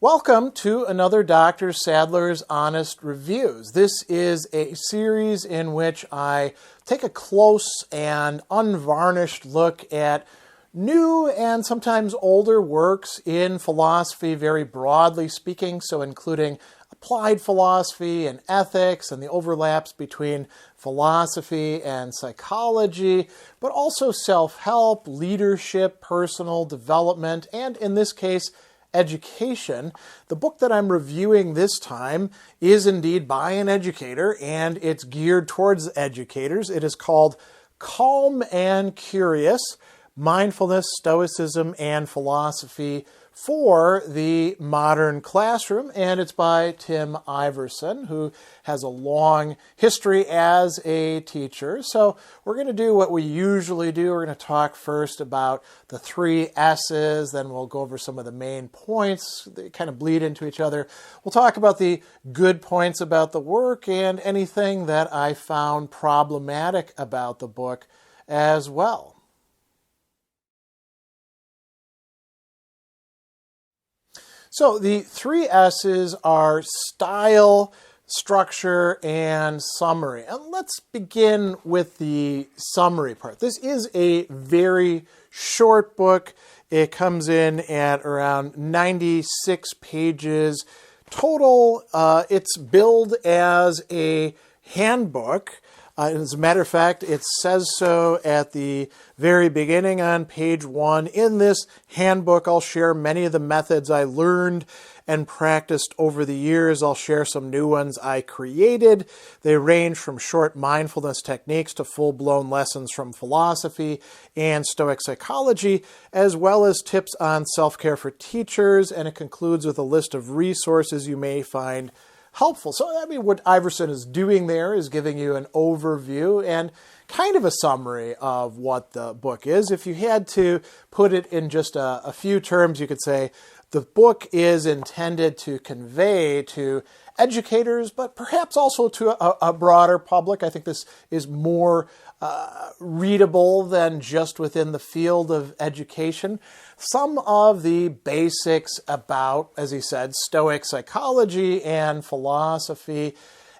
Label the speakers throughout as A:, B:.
A: Welcome to another Dr. Sadler's Honest Reviews. This is a series in which I take a close and unvarnished look at new and sometimes older works in philosophy, very broadly speaking, so including applied philosophy and ethics and the overlaps between philosophy and psychology, but also self-help, leadership, personal development, and in this case, education. The book that I'm reviewing this time is indeed by an educator, and it's geared towards educators. It is called Calm and Curious: Mindfulness, Stoicism, and Philosophy for the Modern Classroom, and it's by Tim Iverson, who has a long history as a teacher. So we're going to do what we usually do. We're going to talk first about the three S's, then we'll go over some of the main points. They kind of bleed into each other. We'll talk about the good points about the work and anything that I found problematic about the book as well. So the three S's are style, structure, and summary. And let's begin with the summary part. This is a very short book. It comes in at around 96 pages total. It's billed as a handbook. As a matter of fact, it says so at the very beginning on page 1. In this handbook, I'll share many of the methods I learned and practiced over the years. I'll share some new ones I created. They range from short mindfulness techniques to full-blown lessons from philosophy and Stoic psychology, as well as tips on self-care for teachers, and it concludes with a list of resources you may find helpful. So, what Iverson is doing there is giving you an overview and kind of a summary of what the book is. If you had to put it in just a few terms, you could say the book is intended to convey to educators, but perhaps also to a broader public. I think this is more readable than just within the field of education. Some of the basics about, as he said, Stoic psychology and philosophy,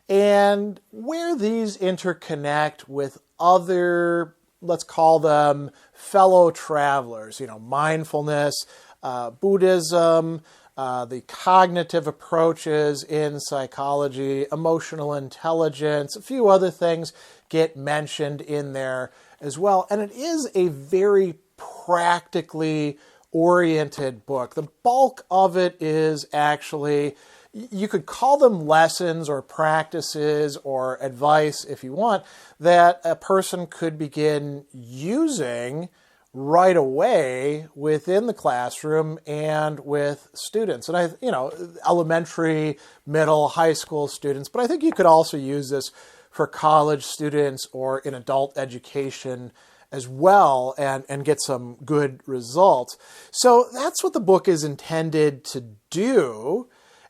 A: and where these interconnect with other, let's call them fellow travelers, mindfulness, Buddhism, the cognitive approaches in psychology, emotional intelligence, a few other things get mentioned in there as well. And it is a very practically oriented book. The bulk of it is actually, you could call them lessons or practices or advice if you want, that a person could begin using right away within the classroom and with students. And elementary, middle, high school students, but I think you could also use this for college students or in adult education as well and get some good results. So that's what the book is intended to do.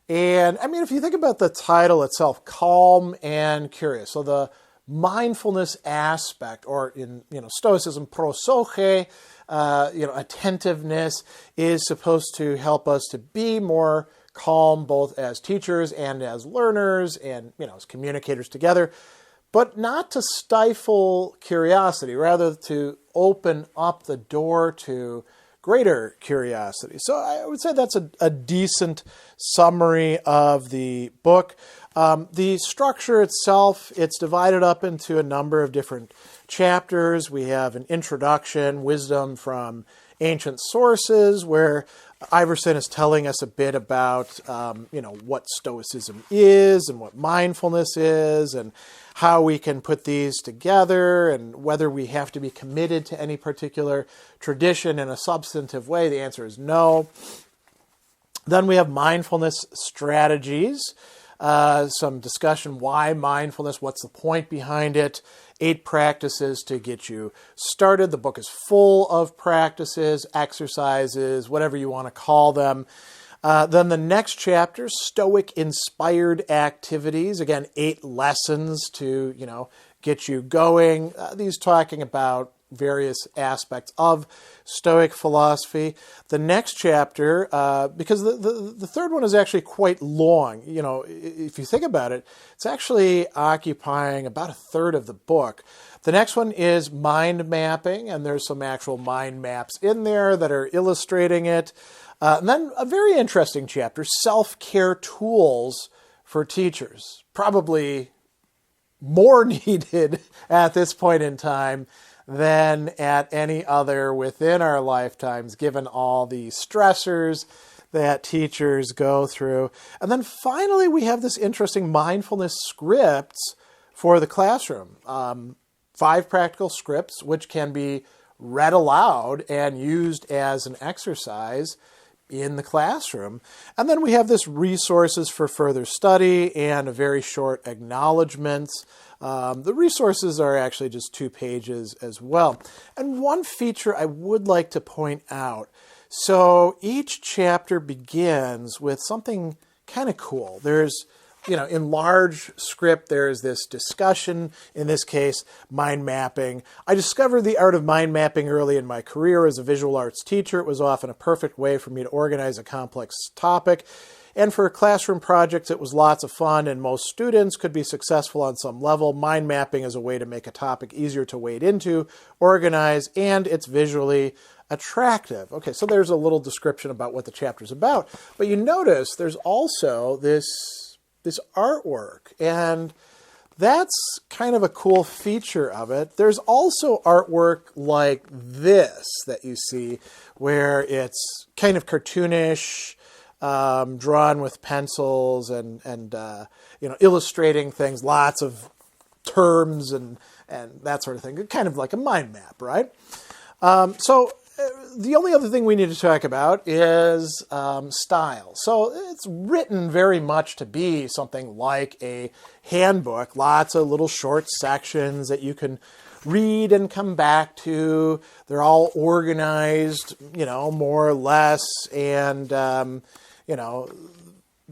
A: And if you think about the title itself, Calm and Curious, so the mindfulness aspect, or in Stoicism, prosoche, attentiveness, is supposed to help us to be more calm, both as teachers and as learners and as communicators together, but not to stifle curiosity, rather to open up the door to greater curiosity. So I would say that's a decent summary of the book. The structure itself, it's divided up into a number of different chapters. We have an introduction, wisdom from ancient sources, where Iverson is telling us a bit about, what Stoicism is and what mindfulness is and how we can put these together and whether we have to be committed to any particular tradition in a substantive way. The answer is no. Then we have mindfulness strategies, some discussion why mindfulness, what's the point behind it, 8 practices to get you started. The book is full of practices, exercises, whatever you want to call them. Then the next chapter, Stoic-inspired activities. Again, 8 lessons to, get you going. These talking about various aspects of Stoic philosophy. The next chapter, because the third one is actually quite long. If you think about it, it's actually occupying about a third of the book. The next one is mind mapping, and there's some actual mind maps in there that are illustrating it. And then a very interesting chapter, self-care tools for teachers. Probably more needed at this point in time than at any other within our lifetimes, given all the stressors that teachers go through. And then finally, we have this interesting mindfulness scripts for the classroom. 5 practical scripts, which can be read aloud and used as an exercise in the classroom. And then we have this resources for further study and a very short acknowledgments. The resources are actually just 2 pages as well. And one feature I would like to point out. So each chapter begins with something kind of cool. There's, in large script, there's this discussion, in this case, mind mapping. I discovered the art of mind mapping early in my career as a visual arts teacher. It was often a perfect way for me to organize a complex topic. And for classroom projects, it was lots of fun, and most students could be successful on some level. Mind mapping is a way to make a topic easier to wade into, organize, and it's visually attractive. Okay, so there's a little description about what the chapter's about. But you notice there's also this artwork, and that's kind of a cool feature of it. There's also artwork like this that you see, where it's kind of cartoonish, drawn with pencils and illustrating things, lots of terms and that sort of thing. Kind of like a mind map, right? The only other thing we need to talk about is style. So it's written very much to be something like a handbook, lots of little short sections that you can read and come back to. They're all organized, more or less, and,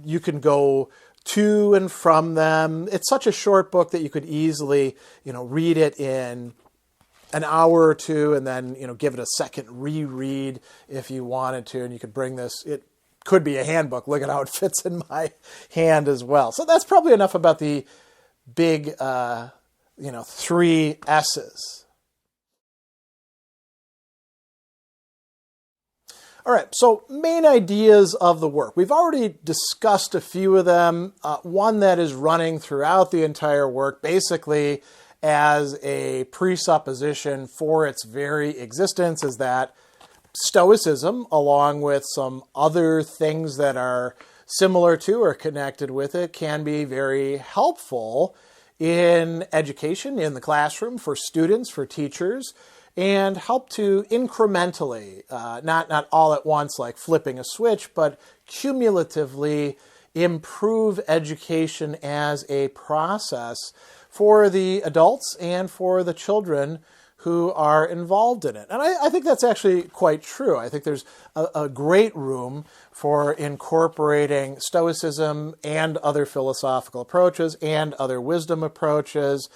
A: you can go to and from them. It's such a short book that you could easily, read it in an hour or two and then, give it a second reread if you wanted to. And you could bring this, it could be a handbook. Look at how it fits in my hand as well. So that's probably enough about the big, 3 S's. All right, so main ideas of the work. We've already discussed a few of them. One that is running throughout the entire work, basically as a presupposition for its very existence, is that Stoicism, along with some other things that are similar to or connected with it, can be very helpful in education, in the classroom, for students, for teachers, and help to incrementally, not all at once like flipping a switch, but cumulatively improve education as a process for the adults and for the children who are involved in it. And I think that's actually quite true. I think there's a great room for incorporating Stoicism and other philosophical approaches and other wisdom approaches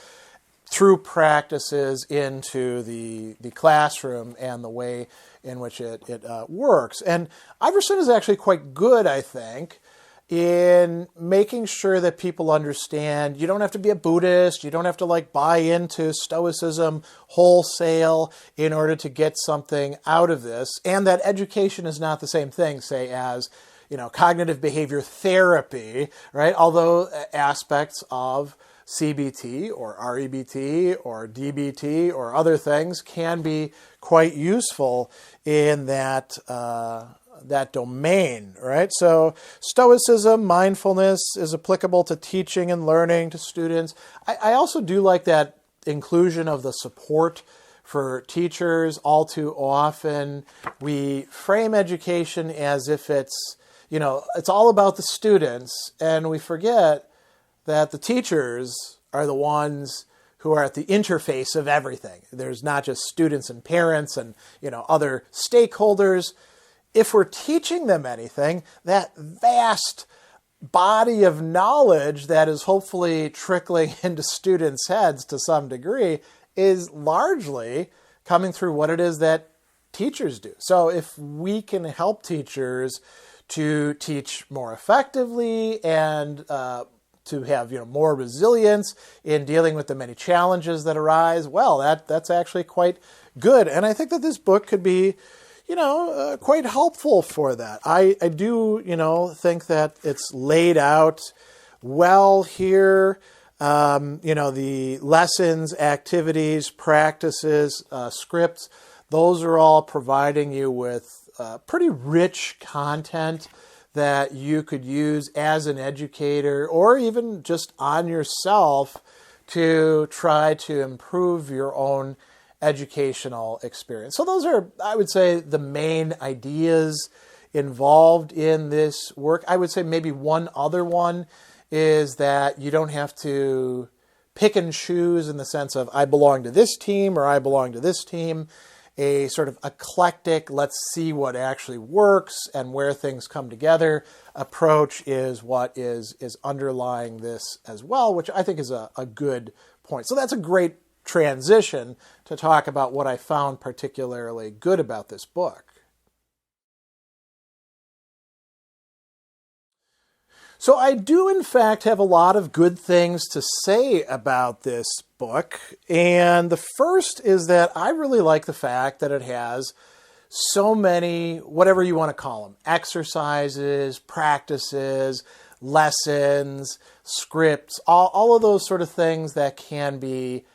A: through practices into the classroom and the way in which it works. And Iverson is actually quite good, I think, in making sure that people understand you don't have to be a Buddhist, you don't have to buy into Stoicism wholesale in order to get something out of this, and that education is not the same thing, say, as cognitive behavior therapy, right? Although aspects of CBT or REBT or DBT or other things can be quite useful in that domain, right? So Stoicism, mindfulness is applicable to teaching and learning to students. I also do like that inclusion of the support for teachers. All too often we frame education as if it's all about the students, and we forget that the teachers are the ones who are at the interface of everything. There's not just students and parents and other stakeholders. If we're teaching them anything, that vast body of knowledge that is hopefully trickling into students' heads to some degree is largely coming through what it is that teachers do. So if we can help teachers to teach more effectively and to have more resilience in dealing with the many challenges that arise, well, that's actually quite good. And I think that this book could be quite helpful for that. I do think that it's laid out well here. The lessons, activities, practices, scripts, those are all providing you with pretty rich content that you could use as an educator or even just on yourself to try to improve your own educational experience. So those are, I would say, the main ideas involved in this work. I would say maybe one other one is that you don't have to pick and choose in the sense of I belong to this team or I belong to this team. A sort of eclectic, let's see what actually works and where things come together approach is what is underlying this as well, which I think is a good point. So that's a great transition to talk about what I found particularly good about this book. So I do, in fact, have a lot of good things to say about this book. And the first is that I really like the fact that it has so many, whatever you want to call them, exercises, practices, lessons, scripts, all of those sort of things that can be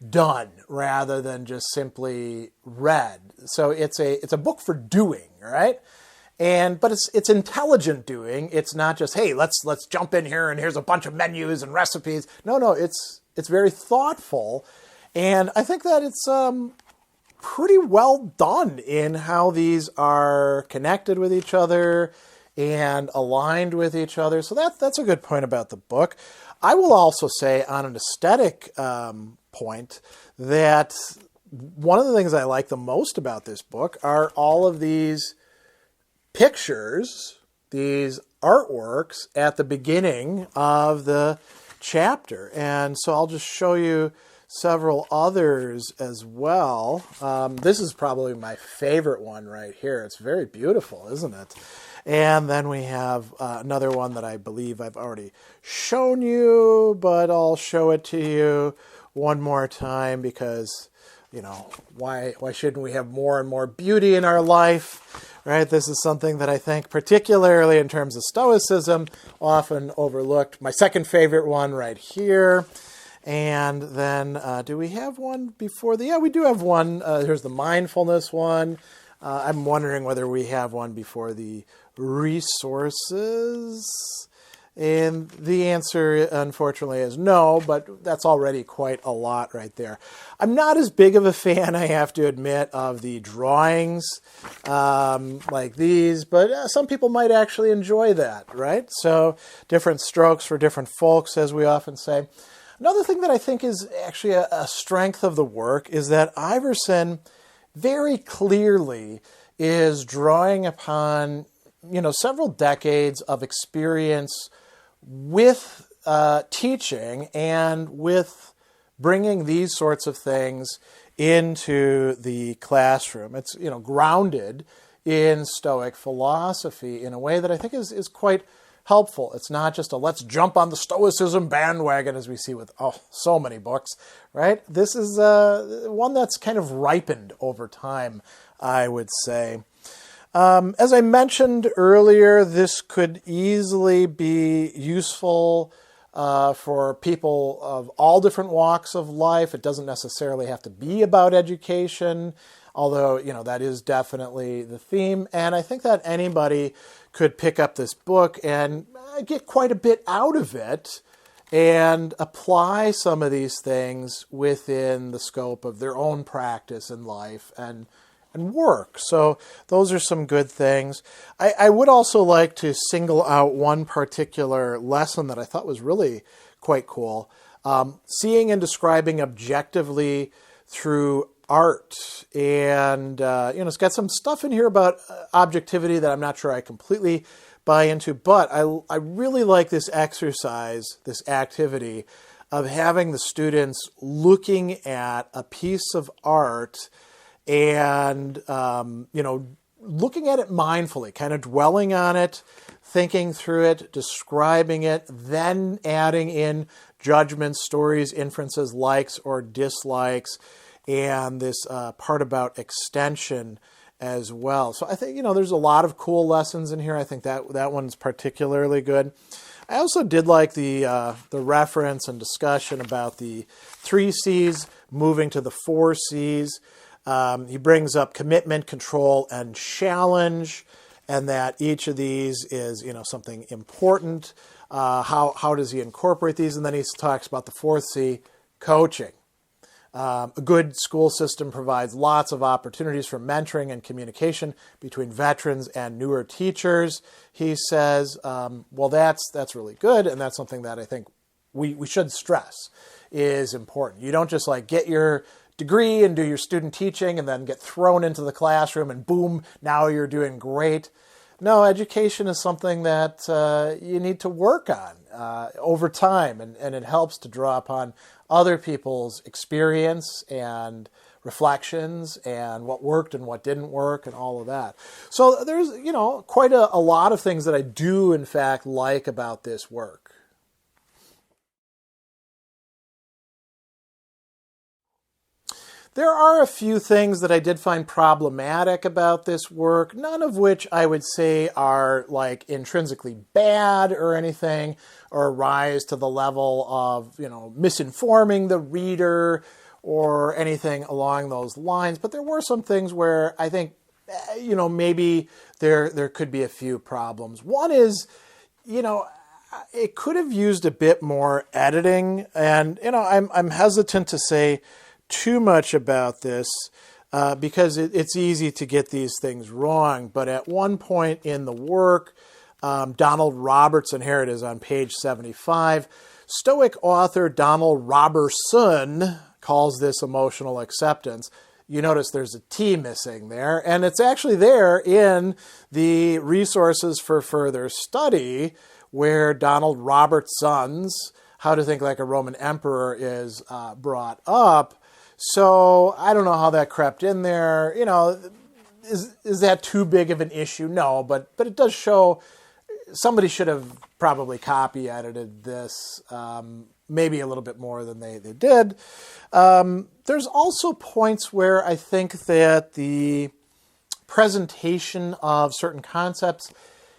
A: done rather than just simply read. So it's a book for doing, right? But it's intelligent doing. It's not just, hey, let's jump in here and here's a bunch of menus and recipes. No, it's very thoughtful, and I think that it's pretty well done in how these are connected with each other and aligned with each other. So that's a good point about the book. I will also say on an aesthetic point that one of the things I like the most about this book are all of these pictures, these artworks at the beginning of the chapter. And so I'll just show you several others as well. This is probably my favorite one right here. It's very beautiful, isn't it? And then we have another one that I believe I've already shown you, but I'll show it to you one more time because, why shouldn't we have more and more beauty in our life? Right, this is something that I think, particularly in terms of Stoicism, often overlooked. My second favorite one right here. And then, do we have one before the... Yeah, we do have one. Here's the Mindfulness one. I'm wondering whether we have one before the resources. And the answer, unfortunately, is no, but that's already quite a lot right there. I'm not as big of a fan, I have to admit, of the drawings like these, but some people might actually enjoy that, right? So different strokes for different folks, as we often say. Another thing that I think is actually a strength of the work is that Iverson very clearly is drawing upon, several decades of experience with teaching and with bringing these sorts of things into the classroom. It's grounded in Stoic philosophy in a way that I think is quite helpful. It's not just a let's jump on the Stoicism bandwagon as we see with so many books, right? This is one that's kind of ripened over time, I would say. As I mentioned earlier, this could easily be useful for people of all different walks of life. It doesn't necessarily have to be about education, although, that is definitely the theme. And I think that anybody could pick up this book and get quite a bit out of it and apply some of these things within the scope of their own practice in life and work. So those are some good things. I would also like to single out one particular lesson that I thought was really quite cool. Seeing and describing objectively through art. And, it's got some stuff in here about objectivity that I'm not sure I completely buy into, but I really like this exercise, this activity of having the students looking at a piece of art and, looking at it mindfully, kind of dwelling on it, thinking through it, describing it, then adding in judgments, stories, inferences, likes or dislikes, and this part about extension as well. So I think, there's a lot of cool lessons in here. I think that one's particularly good. I also did like the reference and discussion about the 3 C's moving to the 4 C's. He brings up commitment, control, and challenge, and that each of these is, something important. How does he incorporate these? And then he talks about the 4th C, coaching. A good school system provides lots of opportunities for mentoring and communication between veterans and newer teachers. He says, that's really good, and that's something that I think we should stress is important. You don't just get your degree and do your student teaching and then get thrown into the classroom and boom, now you're doing great. No, education is something that you need to work on over time, and it helps to draw upon other people's experience and reflections and what worked and what didn't work and all of that. So there's, quite a lot of things that I do, in fact, like about this work. There are a few things that I did find problematic about this work, none of which I would say are intrinsically bad or anything, or rise to the level of, misinforming the reader or anything along those lines. But there were some things where I think, maybe there could be a few problems. One is, it could have used a bit more editing, and, I'm hesitant to say too much about this because it's easy to get these things wrong. But at one point in the work, Donald Robertson, here it is on page 75, Stoic author Donald Robertson calls this emotional acceptance. You notice there's a T missing there, and it's actually there in the resources for further study where Donald Robertson's How to Think Like a Roman Emperor is brought up. So I don't know how that crept in there. Is that too big of an issue? No, but it does show somebody should have probably copy edited this maybe a little bit more than they did. There's also points where I think that the presentation of certain concepts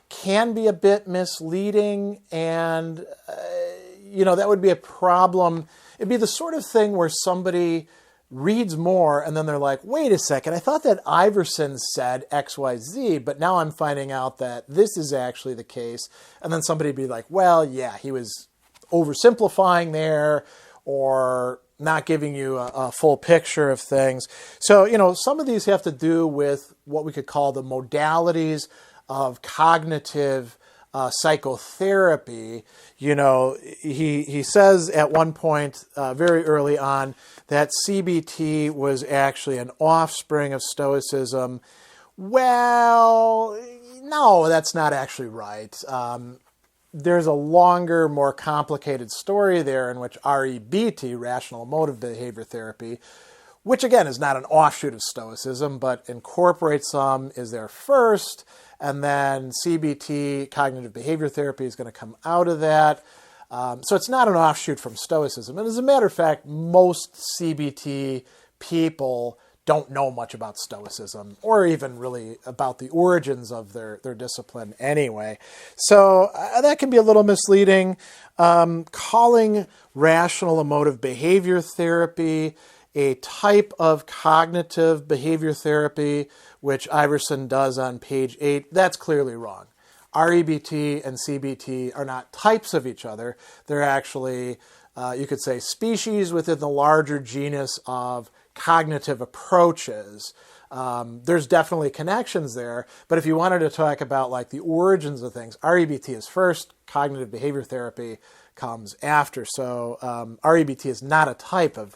A: can be a bit misleading, and that would be a problem. It'd be the sort of thing where somebody reads more and then they're like, wait a second, I thought that Iverson said XYZ, but now I'm finding out that this is actually the case. And then somebody would be like, well, yeah, he was oversimplifying there or not giving you a full picture of things. So, some of these have to do with what we could call the modalities of cognitive psychotherapy. He says at one point very early on that CBT was actually an offspring of Stoicism. Well, no, that's not actually right. There's a longer, more complicated story there in which REBT, Rational Emotive Behavior Therapy, which again is not an offshoot of Stoicism, but incorporates some, is there first, and then CBT, Cognitive Behavior Therapy, is going to come out of that. So it's not an offshoot from Stoicism. And as a matter of fact, most CBT people don't know much about Stoicism or even really about the origins of their discipline anyway. So that can be a little misleading. Calling rational emotive behavior therapy a type of cognitive behavior therapy, which Iverson does on page 8, that's clearly wrong. REBT and CBT are not types of each other. They're actually, you could say, species within the larger genus of cognitive approaches. There's definitely connections there, but if you wanted to talk about the origins of things, REBT is first, cognitive behavior therapy comes after. So REBT is not a type of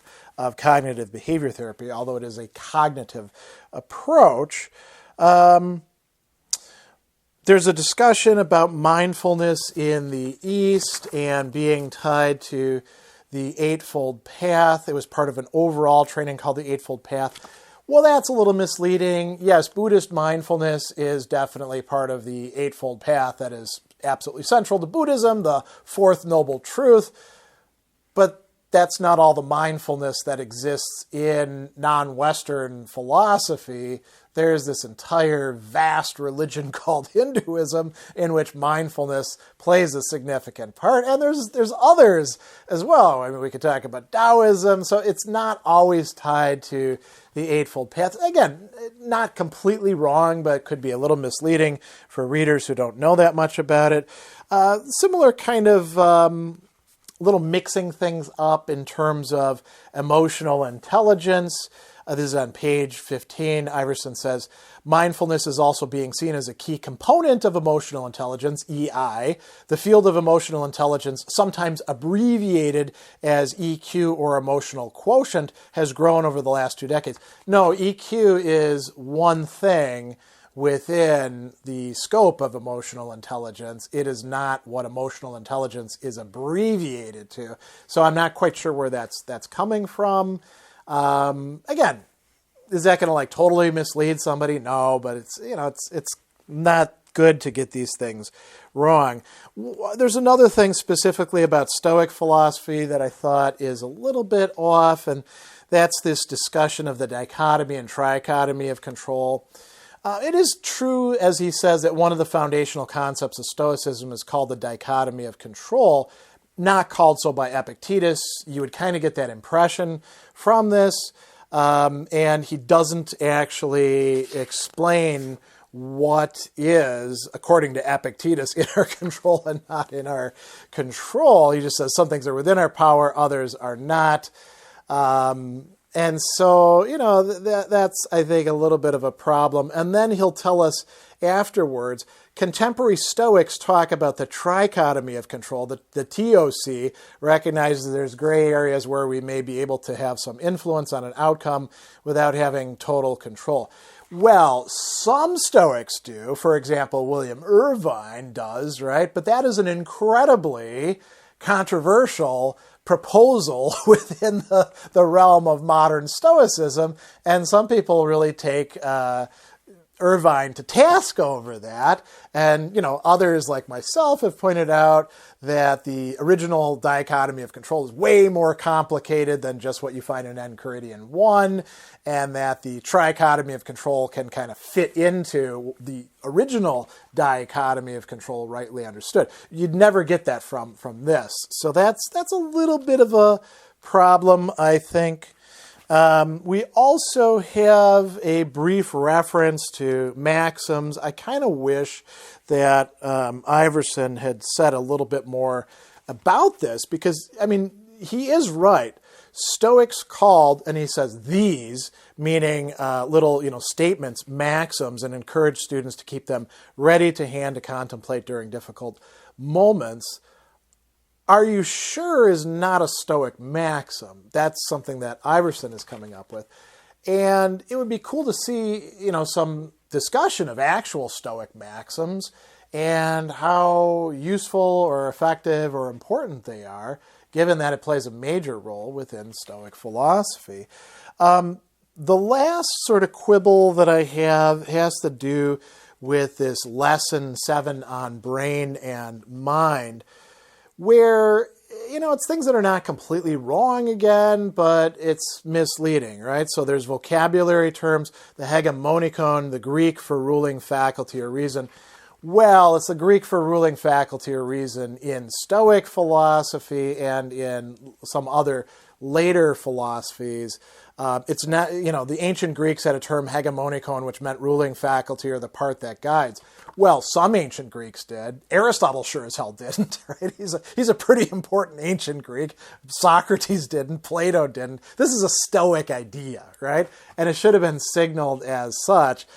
A: cognitive behavior therapy, although it is a cognitive approach. There's a discussion about mindfulness in the East and being tied to the Eightfold Path. It was part of an overall training called the Eightfold Path. Well, that's a little misleading. Yes, Buddhist mindfulness is definitely part of the Eightfold Path that is absolutely central to Buddhism, the fourth noble truth. But that's not all the mindfulness that exists in non-Western philosophy. There's this entire vast religion called Hinduism in which mindfulness plays a significant part. And there's others as well. I mean, we could talk about Taoism. So it's not always tied to the Eightfold Path. Again, not completely wrong, but could be a little misleading for readers who don't know that much about it. Similar kind of little mixing things up in terms of emotional intelligence. This is on page 15. Iverson says, mindfulness is also being seen as a key component of emotional intelligence, EI. The field of emotional intelligence, sometimes abbreviated as EQ or emotional quotient, has grown over the last 2 decades. No, EQ is one thing within the scope of emotional intelligence. It is not what emotional intelligence is abbreviated to. So I'm not quite sure where that's coming from. Again, is that going to totally mislead somebody? No, but it's not good to get these things wrong. There's another thing specifically about Stoic philosophy that I thought is a little bit off, and that's this discussion of the dichotomy and trichotomy of control. It is true, as he says, that one of the foundational concepts of Stoicism is called the dichotomy of control, not called so by Epictetus. You would kind of get that impression from this, and he doesn't actually explain what is, according to Epictetus, in our control and not in our control. He just says some things are within our power, others are not. And so, that's, I think, a little bit of a problem. And then he'll tell us afterwards, contemporary Stoics talk about the trichotomy of control. The TOC recognizes there's gray areas where we may be able to have some influence on an outcome without having total control. Well, some Stoics do. For example, William Irvine does, right? But that is an incredibly controversial proposal within the realm of modern Stoicism, and some people really take Irvine to task over that. And, others like myself have pointed out that the original dichotomy of control is way more complicated than just what you find in Enchiridion 1, and that the trichotomy of control can kind of fit into the original dichotomy of control rightly understood. You'd never get that from this. So that's a little bit of a problem, I think. We also have a brief reference to maxims. I kind of wish that Iverson had said a little bit more about this because, he is right. Stoics called, and he says these, meaning little statements, maxims, and encourage students to keep them ready to hand to contemplate during difficult moments. Are you sure is not a Stoic maxim? That's something that Iverson is coming up with. And it would be cool to see, some discussion of actual Stoic maxims and how useful or effective or important they are, given that it plays a major role within Stoic philosophy. The last sort of quibble that I have has to do with this lesson 7 on brain and mind, where, it's things that are not completely wrong again, but it's misleading, right? So there's vocabulary terms, the hegemonikon, the Greek for ruling faculty or reason. Well, it's the Greek for ruling faculty or reason in Stoic philosophy and in some other later philosophies. It's not, the ancient Greeks had a term hegemonikon, which meant ruling faculty or the part that guides. Well, some ancient Greeks did. Aristotle sure as hell didn't, right? He's a pretty important ancient Greek. Socrates didn't. Plato didn't. This is a Stoic idea, right? And it should have been signaled as such.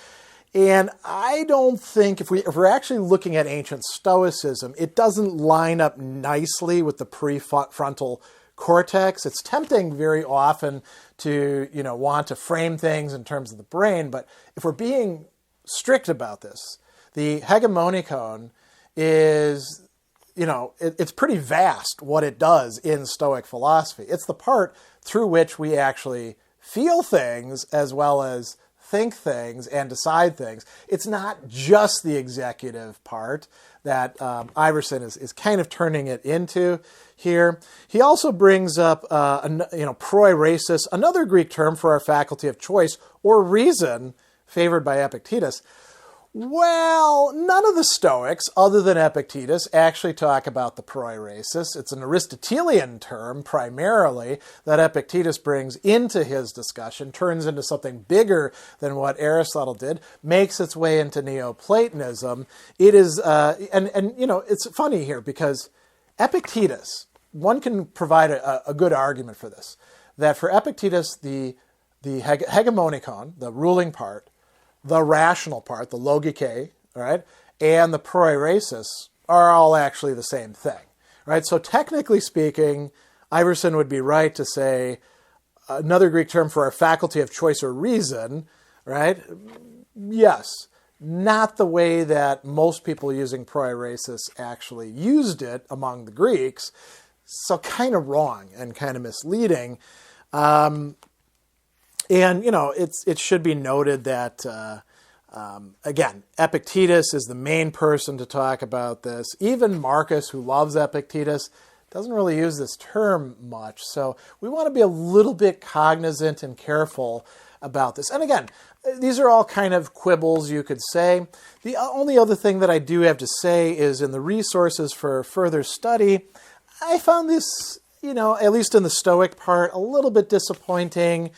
A: And I don't think, if we're actually looking at ancient Stoicism, it doesn't line up nicely with the prefrontal cortex. It's tempting very often to, want to frame things in terms of the brain, but if we're being strict about this, the hegemonikon is, it's pretty vast what it does in Stoic philosophy. It's the part through which we actually feel things as well as think things and decide things. It's not just the executive part that Iverson is kind of turning it into here. He also brings up proiresis, another Greek term for our faculty of choice or reason favored by Epictetus. Well, none of the Stoics, other than Epictetus, actually talk about the proiresis. It's an Aristotelian term, primarily, that Epictetus brings into his discussion, turns into something bigger than what Aristotle did, makes its way into Neoplatonism. It is, it's funny here because Epictetus, one can provide a good argument for this, that for Epictetus, the hegemonikon, the ruling part, the rational part, the logike, right, and the proiresis are all actually the same thing, right? So technically speaking, Iverson would be right to say another Greek term for our faculty of choice or reason, right? Yes, not the way that most people using proiresis actually used it among the Greeks, so kind of wrong and kind of misleading. And, it should be noted that, again, Epictetus is the main person to talk about this. Even Marcus, who loves Epictetus, doesn't really use this term much. So we want to be a little bit cognizant and careful about this. And again, these are all kind of quibbles, you could say. The only other thing that I do have to say is in the resources for further study, I found this, at least in the Stoic part, a little bit disappointing.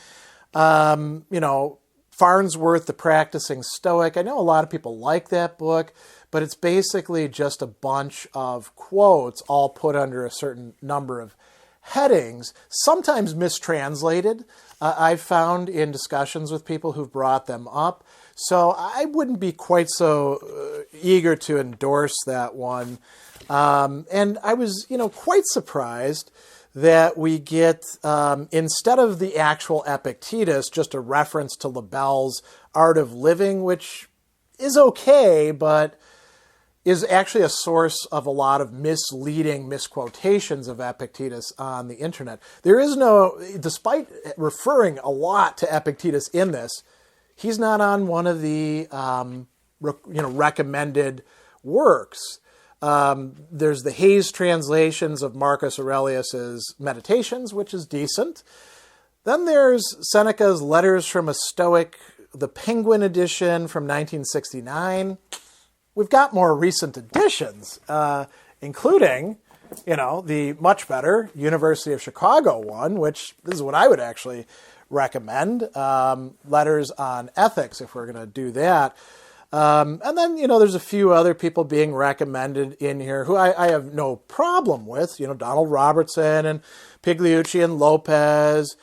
A: Farnsworth, The Practicing Stoic. I know a lot of people like that book, but it's basically just a bunch of quotes all put under a certain number of headings, sometimes mistranslated, I've found in discussions with people who've brought them up. So I wouldn't be quite so eager to endorse that one. And I was, quite surprised that we get, instead of the actual Epictetus, just a reference to Lebel's Art of Living, which is okay, but is actually a source of a lot of misleading misquotations of Epictetus on the internet. There is no, despite referring a lot to Epictetus in this, he's not on one of the recommended works. There's the Hayes translations of Marcus Aurelius's Meditations, which is decent. Then there's Seneca's Letters from a Stoic, the Penguin edition from 1969. We've got more recent editions, including, the much better University of Chicago one, which this is what I would actually recommend. Letters on Ethics, if we're going to do that. And then, there's a few other people being recommended in here who I have no problem with, Donald Robertson and Pigliucci and Lopez,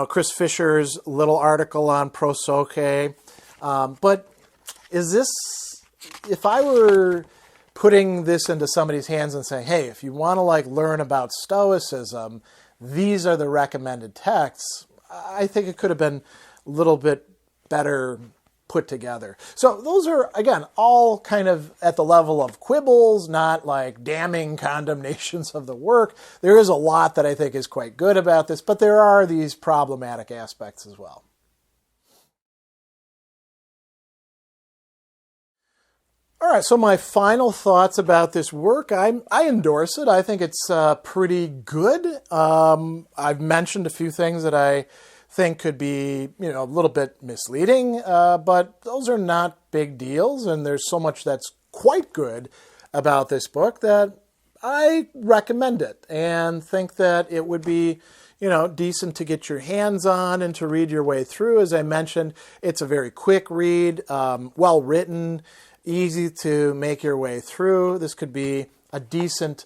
A: Chris Fisher's little article on prosoche. But is this, if I were putting this into somebody's hands and saying, hey, if you want to learn about Stoicism, these are the recommended texts, I think it could have been a little bit better put together. So those are, again, all kind of at the level of quibbles, not like damning condemnations of the work. There is a lot that I think is quite good about this, but there are these problematic aspects as well. All right, so my final thoughts about this work, I endorse it. I think it's pretty good. I've mentioned a few things that I think could be, a little bit misleading, but those are not big deals, and there's so much that's quite good about this book that I recommend it and think that it would be, decent to get your hands on and to read your way through. As I mentioned, it's a very quick read, well written, easy to make your way through. This could be a decent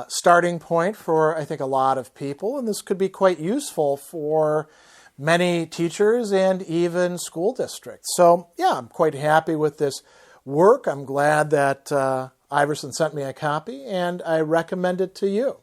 A: starting point for, I think, a lot of people, and this could be quite useful for many teachers and even school districts. So, yeah, I'm quite happy with this work. I'm glad that Iverson sent me a copy, and I recommend it to you.